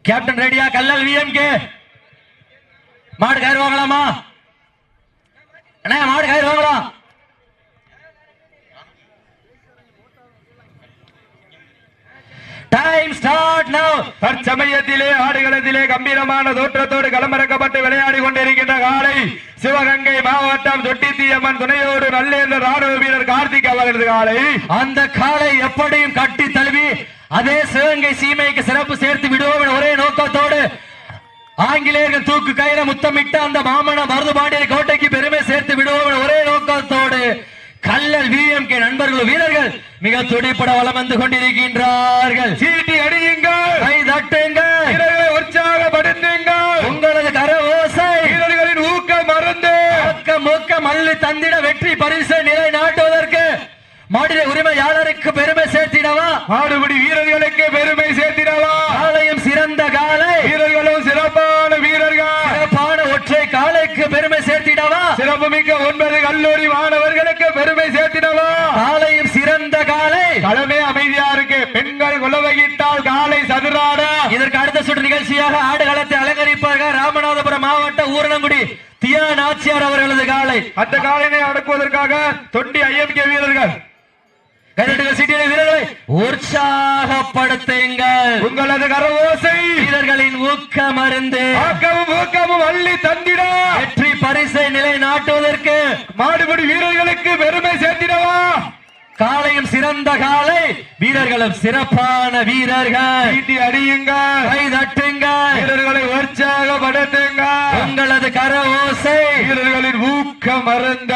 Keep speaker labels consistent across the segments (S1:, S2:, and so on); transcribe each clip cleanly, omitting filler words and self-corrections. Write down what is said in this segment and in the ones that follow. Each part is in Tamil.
S1: கேப்டன் ரெடியா? கல்லல் விஎம்கே மாடு கயிறு வாங்கலாமா அண்ணா? மாடு கயிறு வாங்கலாம். டைம் ஸ்டார்ட் நவ.
S2: தற்சமயத்திலே ஆடுகளத்திலே கம்பீரமான தோற்றத்தோடு களமிறக்கப்பட்டு விளையாடி கொண்டிருக்கின்ற காலை சிவகங்கை மாவட்டம் தொட்டித்தியம்மன் துணையோடு நல்ல ராணுவ வீரர் கார்த்திக் அவர்களது காலை.
S1: அந்த காலை எப்படியும் கட்டி தழுவி அதே சிவகங்கை சீமைக்கு சிறப்பு சேர்த்து விடுவோம் ஒரே நோக்கத்தோடு ஆங்கிலேயர்கள் தூக்கு கையில முத்தமிட்டு அந்த மாமன மருதுபாண்டியர் கோட்டைக்கு பெருமை சேர்த்து விடுவோம் ஒரே நோக்கத்தோடு கல்லல் விஎம்கே நண்பர்கள் வீரர்கள் மிக துடிப்பட வலம் வந்து கொண்டிருக்கின்றார்கள்.
S2: சீட்டி அடியுங்கள்,
S1: கை தட்டுங்கள்,
S2: வீரர்களை உற்சாகப்படுத்துங்கள்.
S1: உங்களது கரஓசை
S2: வீரர்களின் ஊக்கம் மறந்து
S1: ஊக்கம் அள்ளி தந்திட வெற்றி பரிசு நிலை நாட்டுவதற்கு மாநில உரிமையாளருக்கு பெருமை சேர்த்திடவா?
S2: மாடுபிடி வீரர்களுக்கு பெருமை சேர்த்திடவா?
S1: காலையும் சிறந்த காலை,
S2: வீரர்களும் சிறப்பான வீரர்கள்,
S1: சிறப்பான ஒற்றை காலைக்கு பெருமை சேர்த்திடவா?
S2: சிறப்புமிக்க 9 கல்லூரி மாணவர்களுக்கு பெருமை சேர்த்திடவா?
S1: காலையும் சிறந்த காலை.
S2: களமே அமைதியா இருக்கு. பெண்கள் குலவையிட்டால் காலை சதுராட.
S1: இதற்கு அடுத்த சுற்று நிகழ்ச்சியாக ஆடுகளத்தை அலங்கரிப்பார்கள் ராமநாதபுரம் மாவட்ட ஊரணங்குடி தியா நாச்சியார் அவர்களது காலை.
S2: அந்த காலையை அடக்குவதற்காக தொண்டி ஐஎம்கே வீரர்கள்
S1: வீரர்களை உற்சாகப்படுத்துங்கள்.
S2: உங்களது கரவோசை
S1: வீரர்களின் ஊக்கம் அருந்து
S2: ஊக்கமும் அள்ளி தந்திட
S1: வெற்றி பரிசை நிலை நாட்டுவதற்கு
S2: மாடுபிடி வீரர்களுக்கு பெருமை சேர்த்திடவா?
S1: காலையும் சிறந்த காலை, வீரர்களும் சிறப்பான வீரர்கள்.
S2: சீட்டி அடியுங்கள்,
S1: கை தட்டுங்கள்,
S2: வீரர்களை உற்சாகப்படுத்துங்கள்.
S1: உங்களது கரஓசை
S2: வீரர்களின் ஊக்கம் மறந்த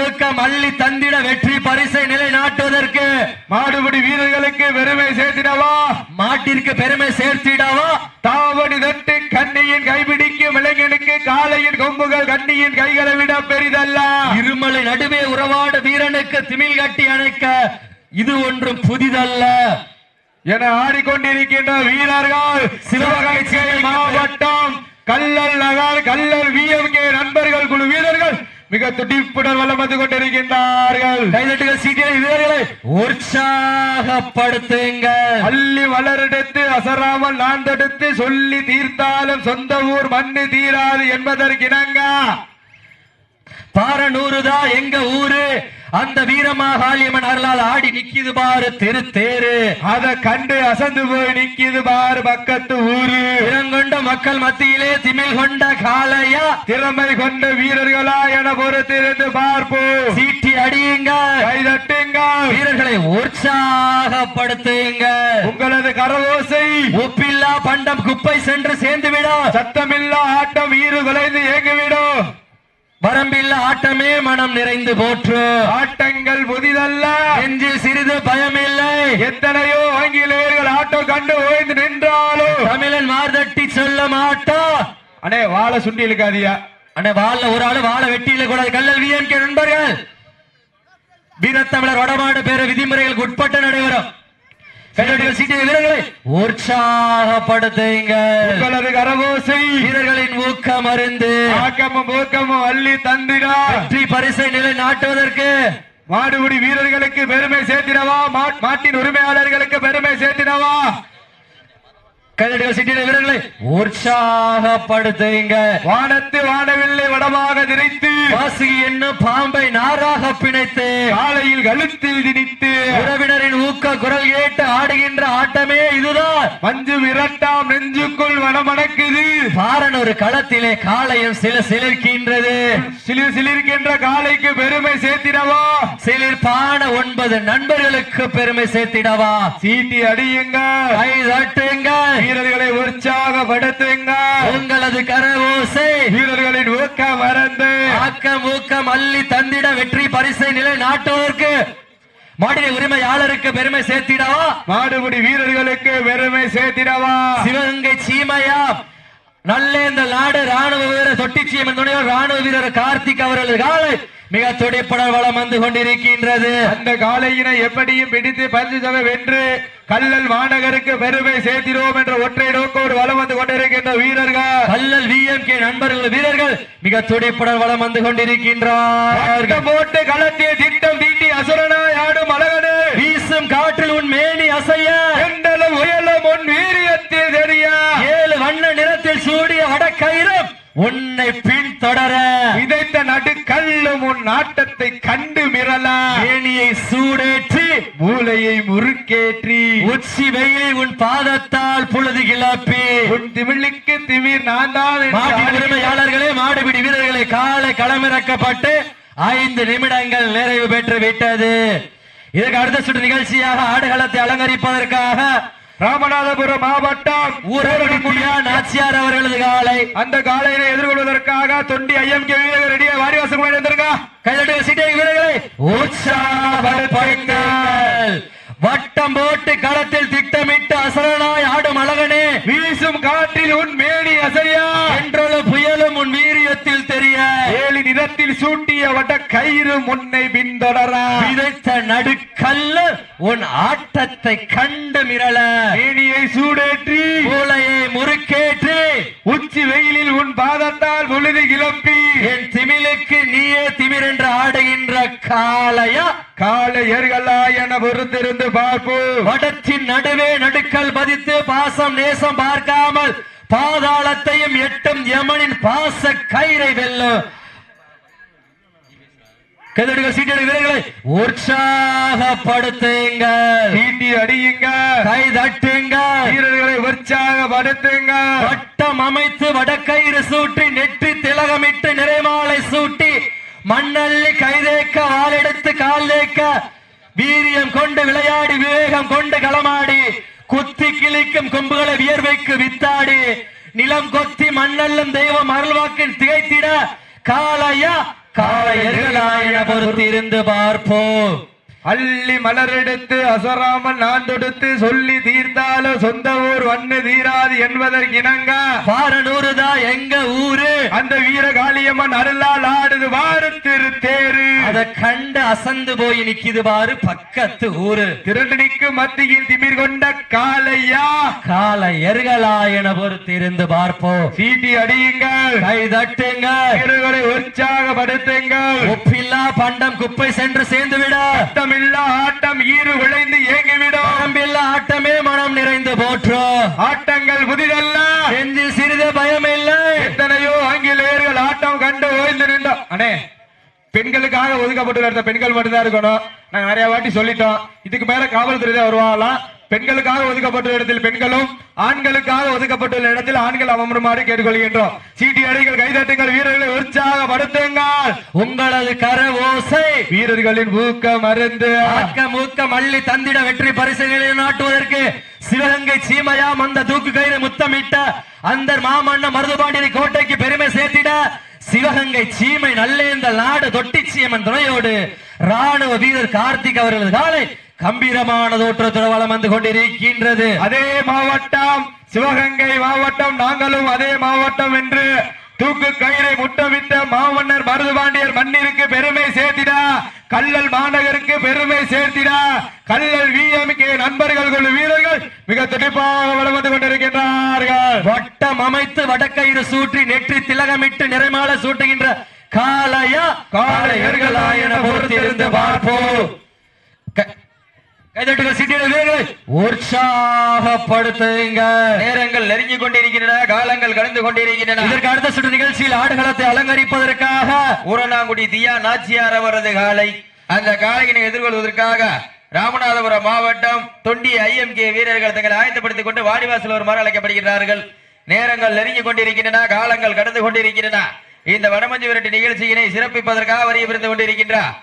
S1: ஊக்கம் அள்ளி தந்திட வெற்றி பரிசை நிலை நாட்டுவதற்கு
S2: மாடுபிடி வீரர்களுக்கு பெருமை சேர்த்திடவா?
S1: மாட்டிற்கு பெருமை சேர்த்திடவா?
S2: தாவடி தட்டு கண்ணியின் கைபிடிக்கும் இளைஞனுக்கு காலையின் கொம்புகள் கண்ணியின் கைகளை விட பெரிதல்ல.
S1: இருமலை நடுவே உறவாடு வீரனுக்கு திமில் கட்டி அணைக்க இது ஒன்றும் புதிதல்ல
S2: என ஆடிக்கொண்டிருக்கின்ற வீரர்கள் சிவகங்கை மாவட்டம் கல்லல் நகர் கல்லல் விஎம்கே நண்பர்கள் குழு வீரர்கள் மிக துடிப்புடன் வலம் வந்து கொண்டிருக்கின்றார்கள்.
S1: கைதட்டுகள் சீட்டியை வீரர்களை உற்சாகப்படுத்துங்கள்.
S2: அள்ளி வளரெடுத்து அசராமல் நான் தடுத்து சொல்லி தீர்த்தாலும் சொந்த ஊர் மண்ணு தீராது என்பதற்கிணங்க
S1: பாரனூருதா எங்க ஊரு அந்த வீரமாகாளியம்மன் அருளால் ஆடி நிக்கிது பாரு திருத்தேரு.
S2: அதை கண்டு அசந்து போய் நிக்கிது பாரு பக்கத்து ஊரு.
S1: திறங்கொண்ட மக்கள் மத்தியிலே திமிழ் கொண்ட காளையா
S2: திறமை கொண்ட வீரர்களா என பொறுத்திருந்து பார்ப்போம்.
S1: சீட்டி அடியுங்க,
S2: கைதட்டுங்க,
S1: வீரர்களை உற்சாகப்படுத்துங்க.
S2: உங்களது கரவோசை
S1: உப்பில்லா பண்டம் குப்பை சென்று சேர்ந்து விடும்.
S2: சத்தமில்லா ஆட்டம் ஈறு குலைந்து இயங்கிவிடும்.
S1: வரம்பில்லா ஆட்டமே மனம் நிறைந்து போற்று.
S2: ஆட்டங்கள் புதிதல்ல,
S1: நெஞ்சில் சிறிது பயமில்லை.
S2: எத்தனையோ ஆங்கிலேயர்கள் ஆட்டம் கண்டு ஓய்ந்து நின்றாலும்
S1: தமிழன் மார்தட்டி சொல்ல மாட்டா.
S2: அண்ணே வாழை சுண்டி இழுக்காதியா.
S1: அண்ணே வாழ ஒரு ஆளு வாழை வெட்டியில கூடாது. கல்லல் விஎம்கே நண்பர்கள் வீரத்தமிழர் வடமாடு பேர விதிமுறைகளுக்கு உட்பட்டு நடைபெறும். வீரர்களை உற்சாகப்படுத்துங்க.
S2: உங்களது கரவோசை
S1: வீரர்களின் ஊக்கம் அருந்து
S2: ஆக்கமும் ஊக்கமும் அள்ளி தந்திட
S1: வெற்றி பரிசை நிலை நாட்டுவதற்கு
S2: மாடுபிடி வீரர்களுக்கு பெருமை சேர்த்திடவா? மாட்டின் உரிமையாளர்களுக்கு பெருமை சேர்த்திடவா?
S1: வீரர்களை உற்சாகப்படுத்துங்க.
S2: வானத்து வானவில்லை வடமாக திரைத்து
S1: வாசுகி என்னும் பாம்பை நாராக பிணைத்து
S2: காலையில் கழுத்தில் திணித்து
S1: உறவினரின் ஊக்க குரல் கேட்டு ஆடுகின்ற ஆட்டமே இதுதான்.
S2: மஞ்சு விரட்டாம் நெஞ்சுக்குள் வனமணக்குது.
S1: பாரன் ஒரு களத்திலே காலையும் சிலிர்க்கின்றது.
S2: சிலிர்க்கின்ற காலைக்கு பெருமை சேர்த்திடவா?
S1: சிலிர்ப்பான 9 நண்பர்களுக்கு பெருமை சேர்த்திடவா?
S2: சீட்டி அடியுங்க,
S1: கை தட்டுங்க,
S2: வீரர்களை உற்சாகப்படுத்துங்க.
S1: உங்களது கரவோசை
S2: வீரர்களின் ஊக்கம் மறந்து
S1: ஊக்கம் அள்ளி தந்திட வெற்றி பரிசை நிலை நாட்டுவதற்கு மாநில உரிமையாளருக்கு பெருமை சேர்த்திடவா?
S2: மாடுபிடி வீரர்களுக்கு பெருமை சேர்த்திடவா?
S1: சிவகங்கை சீமையா நல்லேந்த நாடு ராணுவ வீரர் தொட்டிச்சியம்மன் துணையோர் ராணுவ வீரர் கார்த்திக் அவர்களது காலை மிக துடிப்புடன் வளம் வந்து கொண்டிருக்கின்றது.
S2: அந்த காலையினை எப்படியும் பிடித்து பரிசு தொகை வென்று கல்லல் மாநகருக்கு பெருமை சேர்த்திரோம் என்ற ஒற்றை நோக்கோடு வளம் வந்து கொண்டிருக்கின்ற வீரர்கள்
S1: கல்லல் விஎம்கே நண்பர்கள் வீரர்கள் மிக துடிப்புடன் வளம் வந்து கொண்டிருக்கின்றார்கள்.
S2: போட்டு களத்திய திட்டம் தீட்டி அசுரனாய் ஆடும் அழகனே
S1: வீசும் காற்றில் உன் மேனி அசைய
S2: எண்டலும் உயலும் உன் வீரியத்தில் தெரிய
S1: உன்னை பின்தொடர
S2: விதைத்த நடுக்கல்லும் உன் நாட்டத்தை கண்டு மிரள
S1: ஏணியை சூடேற்றி
S2: மூளையை முறுக்கேற்றி
S1: உச்சி வெயிலில் உன் பாதத்தால் புழுதி கிளப்பி
S2: உன் திமிழுக்கு திமிர் நான் தான்
S1: மாட்டின் உரிமையாளர்களே, மாடுபிடி வீரர்களை காலை களமிறக்கப்பட்டு 5 நிமிடங்கள் நிறைவு பெற்று விட்டது. இதற்கு அடுத்த சுற்று நிகழ்ச்சியாக ஆடுகளத்தை அலங்கரிப்பதற்காக
S2: ராமநாதபுரம் மாவட்டம்
S1: ஊரடியா நாச்சியார் அவர்களது காலை,
S2: அந்த காலையினை எதிர்கொள்வதற்காக தொண்டி ஐஎம்கே வீரர்கள் ரெடியா வாரிவாசம் வந்திருக்கா.
S1: கைதட்டு சீட்டை வீரர்களை உற்சாகப்படுத்துங்கள். வட்டம் போட்டு களத்தில் திட்டமிட்டு அசரனாய் ஆடும் அழகனே,
S2: வீசும் காற்றில் உன் மேனி அசையா
S1: என்றொரு புயலும் உன் வீரியத்தில் தெரிய
S2: ஏழு நிறத்தில் சூட்டிய வட்ட கயிறு முன்னை பின்தொடரா
S1: விதைத்த நடுக்கல்லு உன் ஆட்டத்தை கண்டு மிரள
S2: மேனியை சூடேற்றி
S1: மூளையை முறுக்கேற்றி
S2: உச்சி வெயிலில் உன் பாதத்தால் பொழுது கிளப்பி
S1: என் திமிலுக்கு நீயே திமிரென்று ஆடுகின்ற காளையா
S2: காளையர்களா என பொறுத்திருந்து பார்ப்போம்.
S1: வடத்தின் நடுவே நடுக்கல் பதித்து பாசம் நேசம் பார்க்காமல் பாதாளத்தையும் எட்டும் யமனின் பாச கயிறை வெல்லும். சீட்டடி வீரர்களை உற்சாகப்படுத்துங்க,
S2: சீட்டி அடியுங்க,
S1: கை தட்டுங்க,
S2: வீரர்களை உற்சாகப்படுத்துங்க.
S1: வட்டம் அமைத்து வடக்கயிறு சூட்டி நெற்றி திலகமிட்டு நிறைமாலை சூட்டி மண்ணள்ளி கைதேக்க வாளெடுத்து கால் தேக்க வீரியம் கொண்டு விளையாடி விவேகம் கொண்டு களமாடி குத்தி கிழிக்கும் கொம்புகளை வியர்வைக்கு வித்தாடி நிலம் கொத்தி மண்ணல்லும் தெய்வம் அருள்வாக்கில் திகைத்திட காளையா காளையர்களாய பொறுத்திருந்து பார்ப்போம்.
S2: அள்ளி மலரெடுத்து அசராமல் நான் தொடுத்து சொல்லி தீர்த்தாலும் சொந்த ஊர் வண்ணு தீராது என்பதற்கிணங்க
S1: பாரனூருதா எங்க ஊரு,
S2: அந்த வீர காளியம்மன் அருளால் ஆடுது வாரு திரு தேரு.
S1: அத கண்டு அசந்து போய் நிக்குது பாரு பக்கத்து ஊரு.
S2: திரண்டு நிற்கும் மத்தியில் திமிர் கொண்ட காளையா
S1: காளையர்களாயன பொறுத்திருந்து பார்ப்போம்.
S2: சீட்டி அடியுங்கள்,
S1: கை தட்டுங்க,
S2: வீரர்களை உற்சாகப்படுத்துங்கள்.
S1: ஒப்பில்லா பண்டம் குப்பை சென்று சேர்ந்து விட
S2: ஆட்டம் ஈறு விளைந்து ஏங்கிவிடும்.
S1: அம்பில்லா ஆட்டமே மனம் நிறைந்து போற்று.
S2: ஆட்டங்கள் புதிதல்ல,
S1: நெஞ்சில் சிறிது பயம் இல்லை.
S2: எத்தனையோ ஆங்கிலேயர்கள் ஆட்டம் கண்டு ஓய்ந்து நின்றோம். அண்ணே, பெண்களுக்காக ஒதுக்கப்பட்டு பெண்கள் மட்டும்தான் இருக்கணும். நாங்க நிறைய வாட்டி சொல்லிட்டோம். இதுக்கு மேல காவல்துறை தான் வருவாங்களாம். பெண்களுக்காக ஒதுக்கப்பட்டுள்ள இடத்தில் பெண்களும், ஆண்களுக்காக ஒதுக்கப்பட்டுள்ள இடத்தில் ஆண்கள் அமருமாறு கேட்டுக்கொள்கின்றோம். சீட்டி அடிகள், கைதட்டுங்கள், வீரர்களை உற்சாகப்படுத்துங்கள்.
S1: உங்களது கர ஓசை
S2: வீரர்களின் ஊக்கம் மருந்து
S1: மூக்கம் அள்ளி தந்திட வெற்றி பரிசுகளை நாட்டுவதற்கு சிவகங்கை சீமையாம் அந்த தூக்கு கயிறு முத்தமிட்ட அந்த மாமன்ன மருதுபாண்டியனை கோட்டைக்கு பெருமை சேர்த்திட சிவகங்கை சீமை நல்லேந்தல் நாடு தொட்டிச்சியம்மன் துணையோடு ராணுவ வீரர் கார்த்திக் அவர்களது காலை கம்பீரமான தோற்றத்துடன் வலம் வந்து கொண்டிருக்கின்றது.
S2: அதே மாவட்டம் சிவகங்கை மாவட்டம், நாங்களும் அதே மாவட்டம் என்று தூக்கு கயிறை முட்டமிட்ட மாமன்னர் மருதுபாண்டியர் மண்ணிற்கு பெருமை சேர்த்திடா, கல்லல் மாநகருக்கு பெருமை சேர்த்திடா. கல்லல் விஎம்கே நண்பர்கள் குழு வீரர்கள் மிக துடிப்பாக வலம் வந்து கொண்டிருக்கின்றார்கள்.
S1: வட்டம் அமைத்து வடக்கயிறு சூற்றி நெற்றி திலகமிட்டு நிறைமாலை சூட்டுகின்ற காளையா காளையர்களாயன பொறுத்திருந்து பார்ப்போம். கைதட்டுகள், சீட்டிகள், வீரர்களை உற்சாகப்படுத்துங்க.
S2: நேரங்கள் நெருங்கிக் கொண்டிருக்கின்றன, காலங்கள் கடந்து கொண்டிருக்கின்றன.
S1: இதற்கு அடுத்த சுற்று நிகழ்ச்சியில் ஆடுகளத்தை அலங்கரிப்பதற்காக
S2: ஊரனாங்குடி தியா நாச்சியார் அவரது காலை, அந்த காலையினை எதிர்கொள்வதற்காக ராமநாதபுரம் மாவட்டம் தொண்டி ஐஎம்கே வீரர்கள் தங்களை ஆயத்தப்படுத்திக் கொண்டு வாடிவாசல் வருமாறு அழைக்கப்படுகிறார்கள். நேரங்கள் நெருங்கிக் கொண்டிருக்கின்றன, காலங்கள் கடந்து கொண்டிருக்கின்றன. இந்த வடமஞ்சு விரட்டு நிகழ்ச்சியினை சிறப்பிப்பதற்காக வரிய பிரிந்து கொண்டிருக்கின்றார்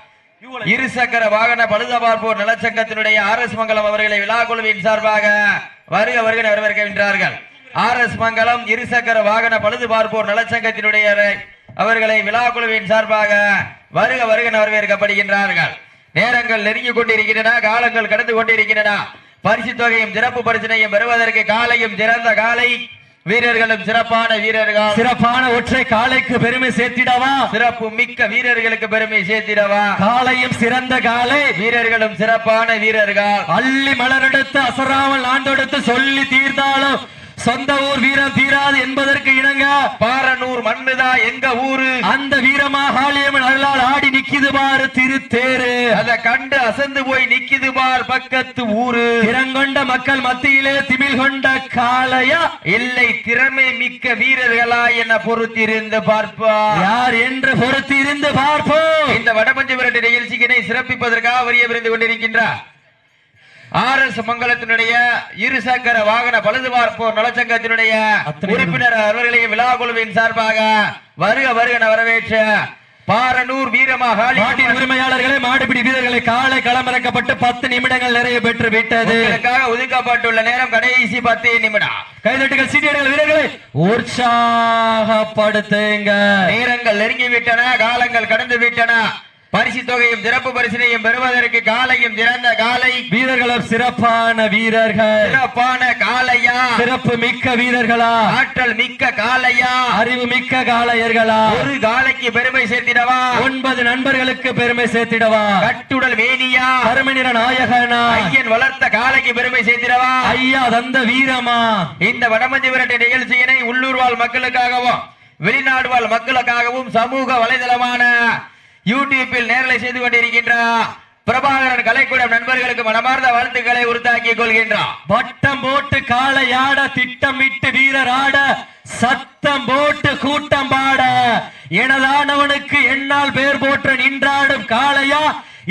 S2: இருசக்கர வாகன பழுதபார்ப்போர் நலச்சங்கத்தினுடைய RS மங்கலம் அவர்களை விழா குழுவின் சார்பாக வருக வருக வரவேற்கின்றார்கள். RS மங்கலம் இருசக்கர வாகன பழுது பார்ப்போர் நலச்சங்கத்தினுடைய அவர்களை விழா குழுவின் சார்பாக வருக வருக வரவேற்கப்படுகின்றார்கள். நேரங்கள் நெருங்கிக் கொண்டிருக்கின்றன, காலங்கள் கடந்து கொண்டிருக்கின்றன. பரிசு தொகையும் சிறப்பு பரிசினையும் பெறுவதற்கு காலையும் சிறந்த காலை, வீரர்களும் சிறப்பான வீரர்கள்,
S1: சிறப்பான ஒற்றை காலைக்கு பெருமை சேர்த்திடவா,
S2: சிறப்பு மிக்க வீரர்களுக்கு பெருமை சேர்த்திடவா.
S1: காலையும் சிறந்த காலை,
S2: வீரர்களும் சிறப்பான வீரர்கள்.
S1: அள்ளி மலரெடுத்து அசராமல் ஆண்டெடுத்து சொல்லி தீர்த்தாலும் சொந்த ஊர் வீரம் தீராது என்பதற்கு இணங்க
S2: பாரனூர் மண்ணுதா எங்க ஊரு,
S1: அந்த வீரமா காளியம்மன் அருளால் ஆடி நிக்குது பாரு திருத்தேரு.
S2: அத கண்டு அசந்து போய் நிக்குது பார் பக்கத்து ஊரு.
S1: திறங்கொண்ட மக்கள் மத்தியிலே திமிழ் கொண்ட காளையா
S2: இல்லை திறமை மிக்க வீரர்களா என பொறுத்திருந்து பார்ப்பா
S1: யார் என்று பொறுத்திருந்து பார்ப்போம்.
S2: இந்த வடபஞ்ச விரட்டு நிகழ்ச்சியினை சிறப்பிப்பதற்காக வரிய விருந்து கொண்டிருக்கின்றார் RS மங்கலத்தினுடைய இருசக்கர வாகன பழுது பார்ப்போர் நலச்சங்கத்தினுடைய உறுப்பினர் அவர்களையும் விழா குழுவின் சார்பாக வருக வருக வரவேற்ற பாரனூர் வீரமாகாளி
S1: உரிமையாளர்களே, மாடுபிடி வீரர்களை காலை களமிறக்கப்பட்டு 10 நிமிடங்கள் நிறைய பெற்று விட்டது.
S2: ஒதுக்கப்பட்டுள்ள நேரம் கடைசி 10 நிமிடம்.
S1: கைதட்டுகள் சீட்டியர்கள் வீரர்களை உற்சாகப்படுத்துங்க.
S2: நேரங்கள் நெருங்கி விட்டன, காலங்கள் கடந்து விட்டன. பரிசு தொகையும் சிறப்பு பரிசினையும் பெறுவதற்கு காலையும் சிறந்த காலை
S1: வீரர்களும் சிறப்பான வீரர்கள்.
S2: சிறப்பான காலையா,
S1: சிறப்பு மிக்க வீரர்களா,
S2: ஆற்றல் மிக்க காலையா,
S1: அறிவு மிக்க காளையர்களா,
S2: ஒரு காலைக்கு பெருமை சேர்த்திடவா,
S1: 9 நண்பர்களுக்கு பெருமை சேர்த்திடவா,
S2: கட்டுடல் வேணியா,
S1: கருமநிற நாயகனா,
S2: ஐயன் வளர்த்த காலைக்கு பெருமை சேர்த்திடவா,
S1: ஐயா தந்த வீரமா. இந்த
S2: வடமஞ்சி விரட்டு நிகழ்ச்சியினை உள்ளூர் வாழ் மக்களுக்காகவும் வெளிநாடு வாழ் மக்களுக்காகவும் சமூக வலைதளமான யூடியூப்பில் நேரலை செய்து கொண்டிருக்கின்ற பிரபாகரன் கலைக்கூடம் நண்பர்களுக்கு மனமார்ந்த வாழ்த்துக்களை உறுத்தாக்கிக் கொள்கின்றார்.
S1: வட்டம் போட்டு காளையாட, திட்டமிட்டு வீரர் ஆட, சத்தம் போட்டு கூட்டம் பாட, எனதானவனுக்கு என்னால் பேர் போற்ற நின்றாடும் காளையா,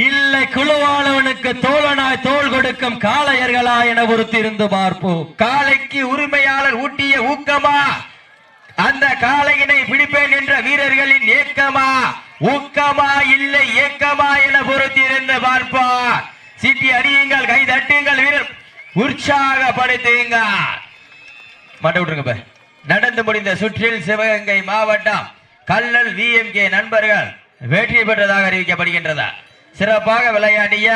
S1: இல்லை குழுவானவனுக்கு தோழனாய் தோள் கொடுக்கும் காளையர்களா என பொறுத்திருந்து பார்ப்போம்.
S2: காளைக்கு உரிமையாளர் ஊட்டிய ஊக்கமா, அந்த காளையினை பிடிப்பேன் என்ற வீரர்களின் ஏக்கமா, ஊக்கமா இல்லை ஏக்கமா என பொறுத்திருந்து பார்ப்பார். சீட்டி அடியுங்கள், கை தட்டுங்கள், வீரர் உற்சாகப்படுத்துங்க. மாட்ட விட்டுருங்க. நடந்து முடிந்த சுற்றில் சிவகங்கை மாவட்டம் கல்லல் VMK நண்பர்கள் வெற்றி பெற்றதாக அறிவிக்கப்படுகின்றதா. சிறப்பாக விளையாடிய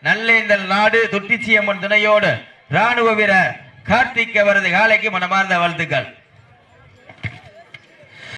S2: நல்லேந்தல் நாடு தொட்டிச்சியம்மன் துணையோடு ராணுவ வீரர் கார்த்திக் அவரது காலைக்கு மனமார்ந்த வாழ்த்துக்கள்.